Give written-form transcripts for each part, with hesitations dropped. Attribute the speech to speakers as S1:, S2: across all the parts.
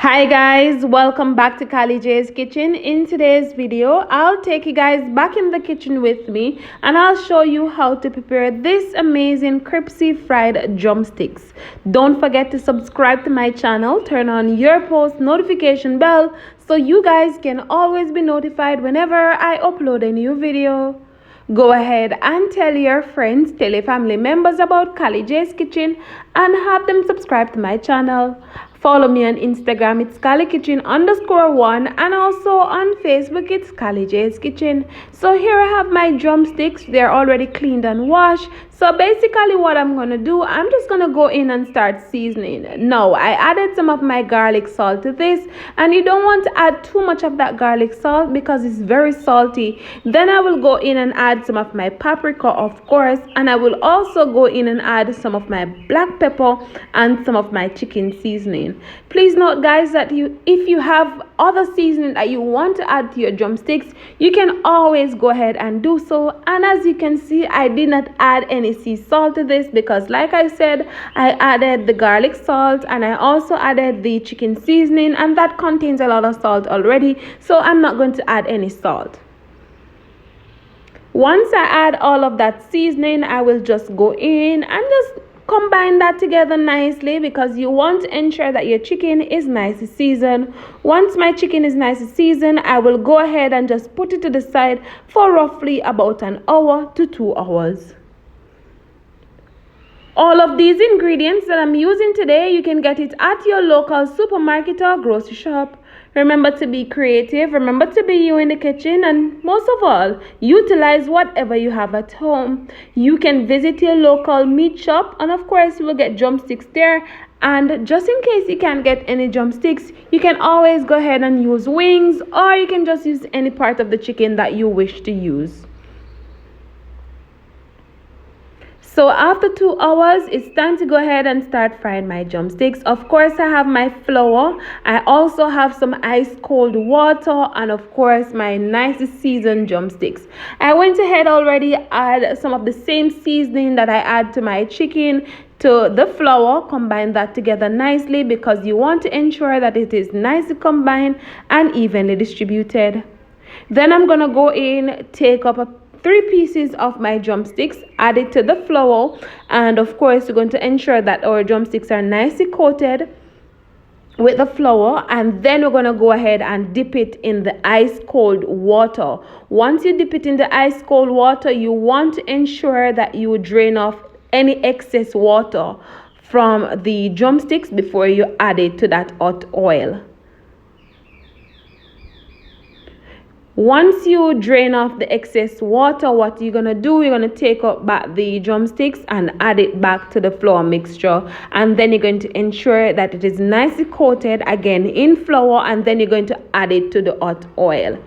S1: Hi guys, welcome back to Kali J's Kitchen. In today's video, I'll take you guys back in the kitchen with me and I'll show you how to prepare this amazing crispy fried drumsticks. Don't forget to subscribe to my channel, turn on your post notification bell so you guys can always be notified whenever I upload a new video. Go ahead and tell your friends, tell your family members about Kali J's Kitchen and have them subscribe to my channel. Follow me on Instagram, it's KaliKitchen_1, and also on Facebook, it's Kali J's Kitchen. So here I have my drumsticks. They're already cleaned and washed. So basically what I'm going to do, I'm just going to go in and start seasoning. Now, I added some of my garlic salt to this, and you don't want to add too much of that garlic salt because it's very salty. Then I will go in and add some of my paprika, of course, and I will also go in and add some of my black pepper and some of my chicken seasoning. Please note guys that if you have other seasoning that you want to add to your drumsticks, you can always go ahead and do so. And as you can see, I did not add any sea salt to this because like I said, I added the garlic salt and I also added the chicken seasoning, and that contains a lot of salt already, so I'm not going to add any salt. Once I add all of that seasoning, I will just go in and just combine that together nicely because you want to ensure that your chicken is nicely seasoned. Once my chicken is nicely seasoned, I will go ahead and just put it to the side for roughly about an hour to 2 hours. All of these ingredients that I'm using today, you can get it at your local supermarket or grocery shop. Remember to be creative, remember to be you in the kitchen, and most of all, utilize whatever you have at home. You can visit your local meat shop and of course you will get drumsticks there. And just in case you can't get any drumsticks, you can always go ahead and use wings, or you can just use any part of the chicken that you wish to use. So after 2 hours, it's time to go ahead and start frying my drumsticks. Of course, I have my flour. I also have some ice cold water and of course my nicely seasoned drumsticks. I went ahead already add some of the same seasoning that I add to my chicken to the flour. Combine that together nicely because you want to ensure that it is nicely combined and evenly distributed. Then I'm going to go in, take up 3 pieces of my drumsticks, add it to the flour, and of course we're going to ensure that our drumsticks are nicely coated with the flour, and then we're going to go ahead and dip it in the ice cold water. Once you dip it in the ice cold water, you want to ensure that you drain off any excess water from the drumsticks before you add it to that hot oil. Once you drain off the excess water, what you're going to do, you're going to take up back the drumsticks and add it back to the flour mixture, and then you're going to ensure that it is nicely coated again in flour, and then you're going to add it to the hot oil.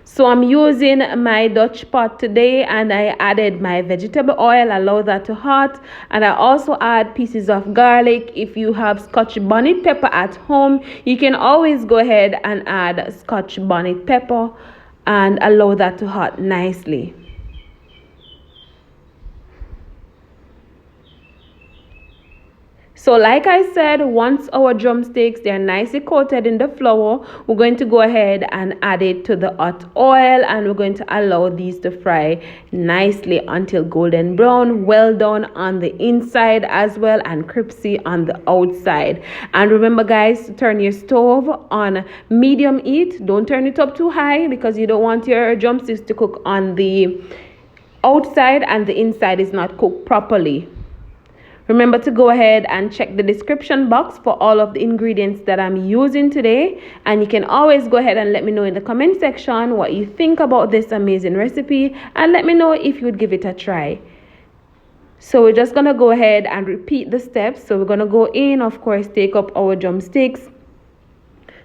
S1: So I'm using my Dutch pot today, and I added my vegetable oil, allow that to hot, and I also add pieces of garlic. If you have Scotch bonnet pepper at home, you can always go ahead and add Scotch bonnet pepper and allow that to hot nicely. So like I said, once our drumsticks, they're nicely coated in the flour, we're going to go ahead and add it to the hot oil, and we're going to allow these to fry nicely until golden brown, well done on the inside as well, and crispy on the outside. And remember guys, to turn your stove on medium heat. Don't turn it up too high because you don't want your drumsticks to cook on the outside and the inside is not cooked properly. Remember to go ahead and check the description box for all of the ingredients that I'm using today. And you can always go ahead and let me know in the comment section what you think about this amazing recipe, and let me know if you would give it a try. So we're just going to go ahead and repeat the steps. So we're going to go in, of course, take up our drumsticks,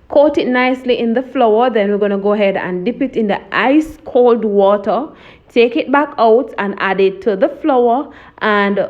S1: coat it nicely in the flour. Then we're going to go ahead and dip it in the ice cold water, take it back out and add it to the flour, and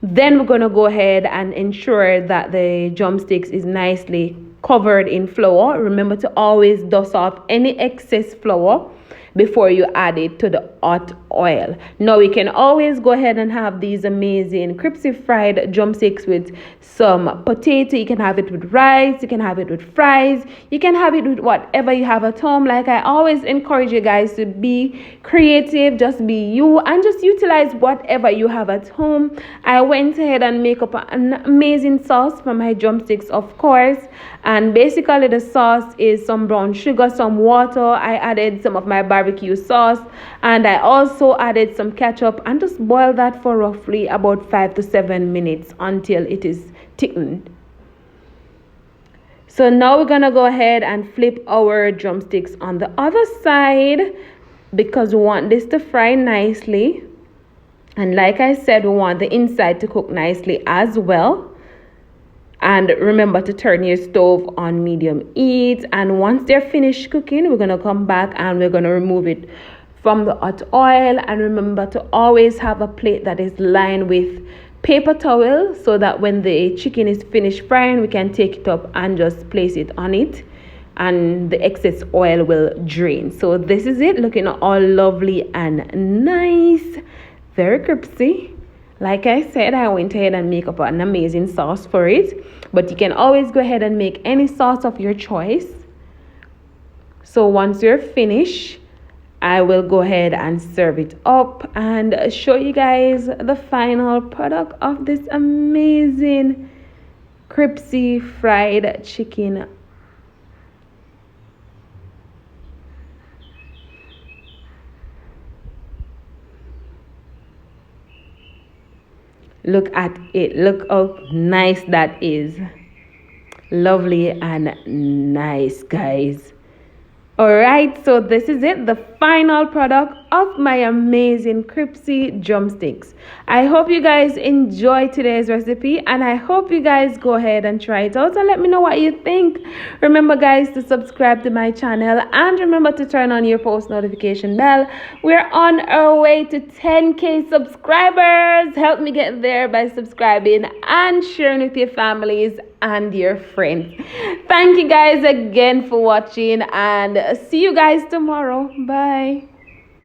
S1: then we're going to go ahead and ensure that the drumsticks is nicely covered in flour. Remember to always dust off any excess flour before you add it to the hot oil. Now you can always go ahead and have these amazing crispy fried drumsticks with some potato. You can have it with rice, you can have it with fries, you can have it with whatever you have at home. Like I always encourage you guys to be creative, just be you, and just utilize whatever you have at home. I went ahead and make up an amazing sauce for my drumsticks, of course, and basically the sauce is some brown sugar, some water. I added some of my barbecue sauce, and I also added some ketchup, and just boil that for roughly about 5 to 7 minutes until it is thickened. So now we're gonna go ahead and flip our drumsticks on the other side because we want this to fry nicely. And like I said, we want the inside to cook nicely as well. And remember to turn your stove on medium heat. And once they're finished cooking, we're gonna come back and we're gonna remove it from the hot oil. And remember to always have a plate that is lined with paper towel so that when the chicken is finished frying, we can take it up and just place it on it and the excess oil will drain. So this is it, looking all lovely and nice, very crispy. Like I said, I went ahead and make up an amazing sauce for it, but you can always go ahead and make any sauce of your choice. So once you're finished, I will go ahead and serve it up and show you guys the final product of this amazing crispy fried chicken. Look at it. Look how nice that is. Lovely and nice, guys. Alright, so this is it, the final product of my amazing crispy drumsticks. I hope you guys enjoyed today's recipe, and I hope you guys go ahead and try it out and let me know what you think. Remember guys to subscribe to my channel and remember to turn on your post notification bell. We're on our way to 10K subscribers. Help me get there by subscribing and sharing with your families and your friends. Thank you guys again for watching, and see you guys tomorrow. Bye.